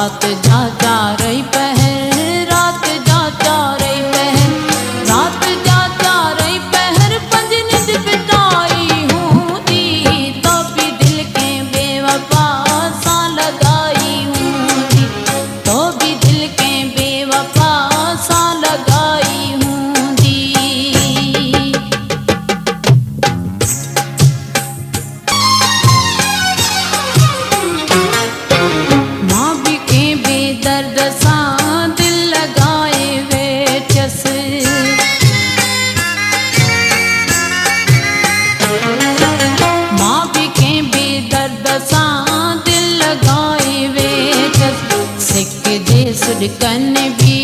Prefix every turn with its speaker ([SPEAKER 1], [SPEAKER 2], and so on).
[SPEAKER 1] रात जा चारई पहर, रात जा चारई पहर, रात जा चारई पहर, पंज नित बिताई हूँ दी, तो भी दिल के बेवफा सा लगाई हूँ दी, तो भी दिल के बेवफा सा लगाई हूँ दी। माँ भी के बेदर्द सा दिल लगाए वे चस, माँ भी के बेदर्द सा दिल लगाए वे चस, सिक दे सुडकन भी